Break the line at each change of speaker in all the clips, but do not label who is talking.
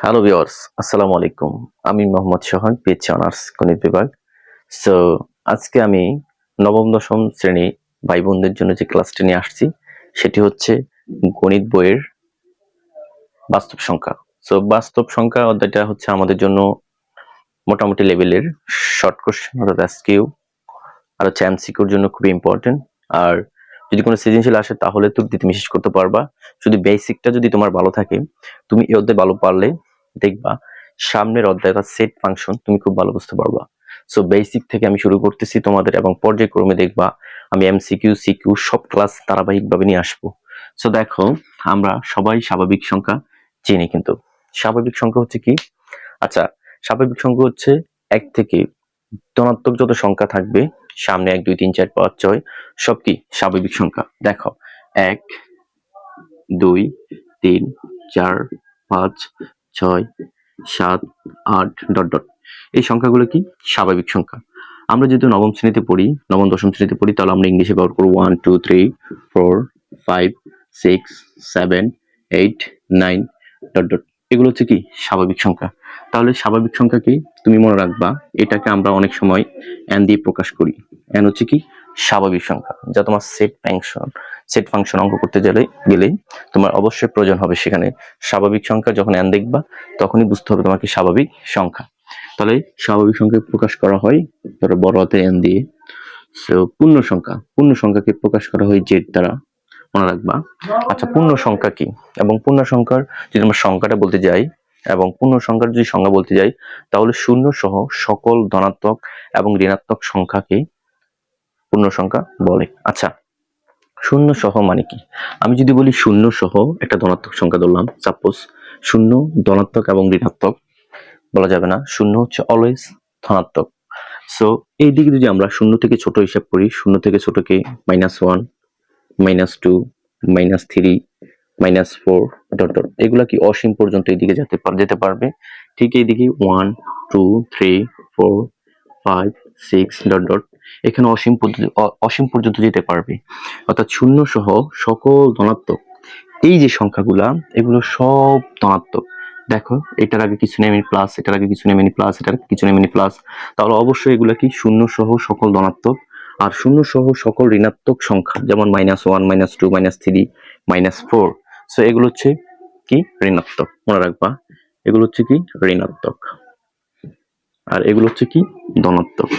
Hello viewers, আসসালামু আলাইকুম। আমি মোহাম্মদ সোহান, পিএইচডি অনার্স গণিত বিভাগ। সো আজকে আমি নবম দশম শ্রেণী ভাই বোনদের জন্য যে ক্লাসটি নিয়ে আসছি সেটি হচ্ছে গণিত বইয়ের বাস্তব সংখ্যা। সো বাস্তব সংখ্যা অধ্যায়টা হচ্ছে আমাদের জন্য মোটামুটি লেভেলের শর্ট কোশ্চেন অর্থাৎ এসকিউ আর হচ্ছে এমসিকিউর জন্য খুবই ইম্পর্টেন্ট। আর যদি কোনো সৃজনশীল আসে তাহলে তো তুমি শেষ করতে পারবা। যদি বেসিকটা যদি তোমার ভালো থাকে, তুমি এই অধ্যায় ভালো পারলে দেখবা সামনের অধ্যায় বা সেট ফাংশন তুমি খুব ভালো বুঝতে পারবা। সো বেসিক থেকে আমি শুরু করতেছি তোমাদের, এবং পর্যায়ক্রমে দেখবা আমি এমসিকিউ সিকিউ সব ক্লাস ধারাবাহিকভাবে নিয়ে আসবো। সো দেখো, আমরা সবাই স্বাভাবিক সংখ্যা চিনি, কিন্তু স্বাভাবিক সংখ্যা হচ্ছে কি? আচ্ছা, স্বাভাবিক সংখ্যা হচ্ছে এক থেকে ধনাত্মক যত সংখ্যা থাকবে সামনে 1 2 3 4 5 6 সব কি স্বাভাবিক সংখ্যা। দেখো 1 2 3 4 5 6 7 8 ডট ডট, এই সংখ্যাগুলো কি স্বাভাবিক সংখ্যা। আমরা যদি নবম শ্রেণীতে পড়ি, নবম দশম শ্রেণীতে পড়ি, তাহলে আমরা ইংলিশে ব্যবহার করব 1 2 3 4 5 6 7 8 9 ডট ডট, এগুলো হচ্ছে কি স্বাভাবিক সংখ্যা। তাহলে স্বাভাবিক সংখ্যা কি তুমি মনে রাখবা, এটাকে আমরা অনেক সময় n দিয়ে প্রকাশ করি। n হচ্ছে কি স্বাভাবিক সংখ্যা, যা তোমার সেট ফাংশন অঙ্ক করতে গেলে তোমার অবশ্যই প্রয়োজন হবে। সেখানে স্বাভাবিক সংখ্যা যখন n দেখবা তখনই বুঝতে হবে তোমার কি স্বাভাবিক সংখ্যা। তাহলে স্বাভাবিক সংখ্যা প্রকাশ করা হয় ধরো বড় হাতের n দিয়ে। সো পূর্ণ সংখ্যাকে প্রকাশ করা হয় জেড দ্বারা, মনে রাখবা। আচ্ছা, পূর্ণ সংখ্যা কি এবং পূর্ণ সংখ্যার যদি আমরা সংখ্যাটা বলতে যাই এবং পূর্ণ সংখ্যার যদি সংজ্ঞা বলতে যাই, তাহলে শূন্য সহ সকল ধনাত্মক এবং ঋণাত্মক সংখ্যাকে পূর্ণ সংখ্যা বলে। আচ্ছা, শূন্য সহ মানে কি? আমি যদি বলি শূন্য সহ একটা ধনাত্মক সংখ্যা ধরলাম, সাপোজ শূন্য ধনাত্মক এবং ঋণাত্মক বলা যাবে না, শূন্য হচ্ছে অলওয়েজ ধনাত্মক। সো এই দিকে যদি আমরা শূন্য থেকে ছোট হিসাব করি, শূন্য থেকে ছোটকে -1 -2 -3 -4 ডট ডট, এগুলা কি অসীম পর্যন্ত এইদিকে যেতে পারবে। ঠিক এইদিকে 1 2 3 4 5 6 ডট ডট, এখানে অসীম পর্যন্ত যেতে পারবে। অর্থাৎ শূন্য সহ সকল ধনাত্মক এই যে সংখ্যাগুলা, এগুলো সব ধনাত্মক। দেখো, এটার আগে কিছু নেই প্লাস, এটার আগে কিছু নেই প্লাস, এটার কিছু নেই প্লাস, তাহলে অবশ্যই এগুলা কি শূন্য সহ সকল ধনাত্মক। আর শূন্য সহ সকল ঋণাত্মক সংখ্যা যেমন -1 -2 -3 -4, সো এগুলো হচ্ছে কি ঋণাত্মক, মনে রাখবা। এগুলো হচ্ছে কি ঋণাত্মক, আর এগুলো হচ্ছে কি ধনাত্মক।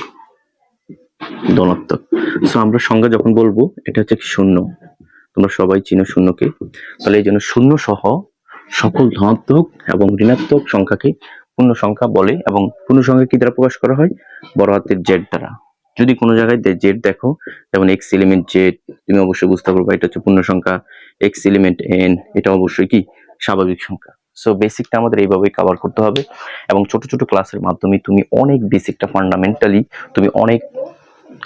সো আমরা সংখ্যা যখন বলবো, এটা হচ্ছে শূন্য, তোমরা সবাই চিনো শূন্যকে। তাহলে এই জন্য শূন্য সহ সকল ধনাত্মক এবং ঋণাত্মক সংখ্যাকে পূর্ণ সংখ্যা বলে। এবং পূর্ণ সংখ্যা কি দ্বারা প্রকাশ করা হয়? বড় হাতের জেড দ্বারা। যদি কোনো জায়গায় জেড দেখো, যেমন এক্স এলিমেন্ট জেড, তুমি অবশ্যই বুঝতে পারবে এটা হচ্ছে পূর্ণ সংখ্যা। এক্স এলিমেন্ট এন, এটা অবশ্যই কি স্বাভাবিক সংখ্যা। সো বেসিকটা আমাদের এইভাবেই কভার করতে হবে, এবং ছোট ছোট ক্লাসের মাধ্যমে তুমি অনেক বেসিকটা ফান্ডামেন্টালি তুমি অনেক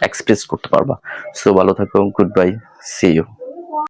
এক্সপ্রেস করতে পারবা। সো ভালো থাকো, গুড বাই, সি ইউ।